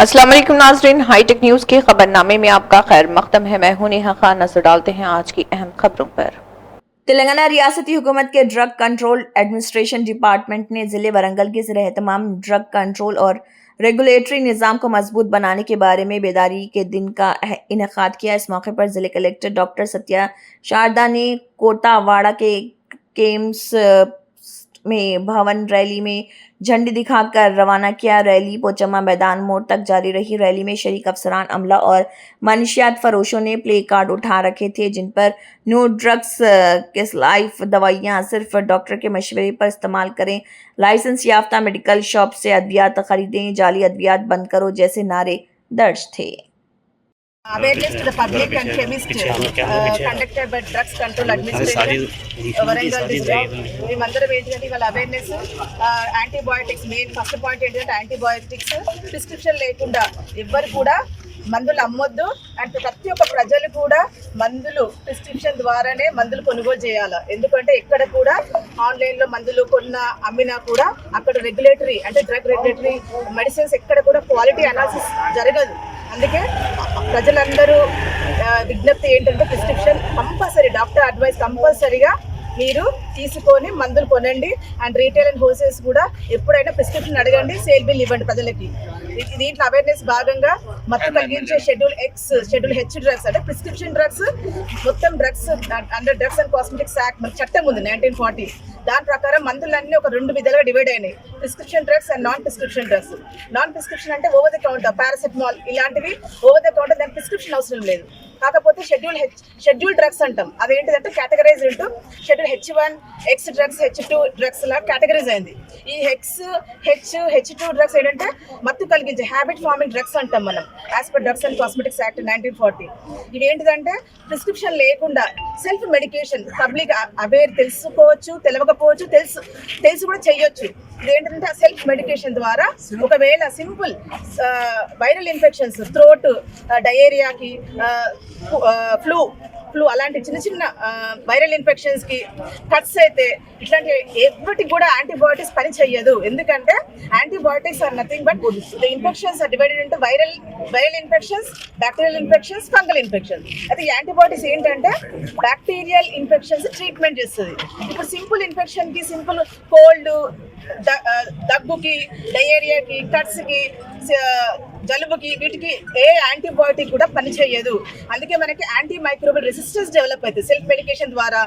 अस्सलाम वालेकुम नाज़रीन, हाईटेक न्यूज़ के खबरनामे में आपका खैर मकदम है। मैं हूं नेहा खान। नजर डालते हैं आज की अहम खबरों पर। तेलंगाना रियासती हुकूमत के ड्रग कंट्रोल एडमिनिस्ट्रेशन डिपार्टमेंट ने ज़िले वरंगल के ज़रिए तमाम ड्रग कंट्रोल और रेगुलेटरी निज़ाम को मजबूत बनाने के बारे में बेदारी के दिन का इनेकाद किया। इस मौके पर ज़िले कलेक्टर डॉक्टर सत्या शारदा ने कोटावाड़ा के केम्स में भवन रैली में झंडी दिखाकर रवाना किया। रैली पोचम्मा मैदान मोड़ तक जारी रही। रैली में शरीक अफसरान, अमला और मनशियात फरोशों ने प्ले कार्ड उठा रखे थे जिन पर नो ड्रग्स किस लाइफ, दवाइयाँ सिर्फ डॉक्टर के मशवरे पर इस्तेमाल करें, लाइसेंस याफ्ता मेडिकल शॉप से अद्वियात खरीदें, जाली अद्वियात बंद करो जैसे नारे दर्ज थे। Awareness to the public and chemist conducted by Drugs Control Administration Warangal district. మేమందరం ఏంటంటే వాళ్ళ awareness antibiotics main first point ఏంటంటే యాంటీబయాటిక్స్ ప్రిస్క్రిప్షన్ లేకుండా ఎవ్వరు కూడా మందులు అమ్మొద్దు అండ్ ప్రతి ఒక్క ప్రజలు కూడా మందులు ప్రిస్క్రిప్షన్ ద్వారానే మందులు కొనుగోలు చేయాలి. ఎందుకంటే ఎక్కడ కూడా ఆన్లైన్లో మందులు అమ్మినా కూడా అక్కడ రెగ్యులేటరీ అంటే డ్రగ్ రెగ్యులేటరీ మెడిసిన్స్ ఎక్కడ కూడా క్వాలిటీ అనాలిసిస్ జరగదు. అందుకే ప్రజలందరూ విజ్ఞప్తి ఏంటంటే ప్రిస్క్రిప్షన్ కంపల్సరీ, డాక్టర్ అడ్వైస్ కంపల్సరీగా మీరు తీసుకొని మందులు కొనండి. అండ్ రీటైల్ అండ్ హోల్సేల్స్ కూడా ఎప్పుడైనా ప్రిస్క్రిప్షన్ అడగండి, సేల్ బిల్ ఇవ్వండి ప్రజలకి. దీంట్లో అవేర్నెస్ భాగంగా మత్తు కలిగించే schedule X, schedule H drugs అంటే ప్రిస్క్రిప్షన్ డ్రగ్స్ మొత్తం drugs under drugs and cosmetics act మన చట్టం ఉంది 1940. దాని ప్రకారం మందులన్నీ ఒక 2 విధాలుగా డివైడ్ అయినాయి, prescription drugs and non prescription drugs. Non prescription అంటే ఓవర్ ద కౌంటర్ పారాసెటమాల్ ఇలాంటివి ఓవర్ ద కౌంటర్, దానికి ప్రిస్క్రిప్షన్ అవసరం లేదు. కాకపోతే షెడ్యూల్ డ్రగ్స్ అంటాం, అదేంటిదంటే categorize into schedule H1 X drugs, H2 drugs లా కేటగరైజ్ అయింది. ఈ H2 డ్రగ్స్ ఏంటంటే మత్తు కలిగించే హ్యాబిట్ ఫార్మింగ్ డ్రగ్స్ అంటాం మనం as per drugs and cosmetics act 1940. ఇవి ఏంటిదంటే ప్రిస్క్రిప్షన్ లేకుండా సెల్ఫ్ మెడికేషన్, పబ్లిక్ అవేర్ తెలుసుకోవచ్చు, తెలియకపోవచ్చు, తెలిసి కూడా చేయొచ్చు. ఇదేంటంటే సెల్ఫ్ మెడికేషన్ ద్వారా ఒకవేళ సింపుల్ వైరల్ ఇన్ఫెక్షన్స్, థ్రోట్, డయేరియాకి, ఫ్లూ అలాంటి చిన్న చిన్న వైరల్ ఇన్ఫెక్షన్స్కి, కట్స్ అయితే ఇట్లాంటి ఎవ్వటికి కూడా యాంటీబయాటిక్స్ పని చెయ్యదు. ఎందుకంటే antibiotics are nothing but the infections are divided into viral infections, bacterial infections, fungal infections. అయితే ఈ యాంటీబయాటిక్స్ ఏంటంటే బ్యాక్టీరియల్ ఇన్ఫెక్షన్స్ ట్రీట్మెంట్ చేస్తుంది. ఇప్పుడు సింపుల్ ఇన్ఫెక్షన్కి, సింపుల్ కోల్డ్, దగ్గుకి, డయేరియాకి, కట్స్కి, జలుబుకి, వీటికి ఏ యాంటీబయాటిక్ కూడా పనిచేయదు. అందుకే మనకి యాంటీ మైక్రోబియల్ రెసిస్టెన్స్ డెవలప్ అవుతుంది సెల్ఫ్ మెడికేషన్ ద్వారా.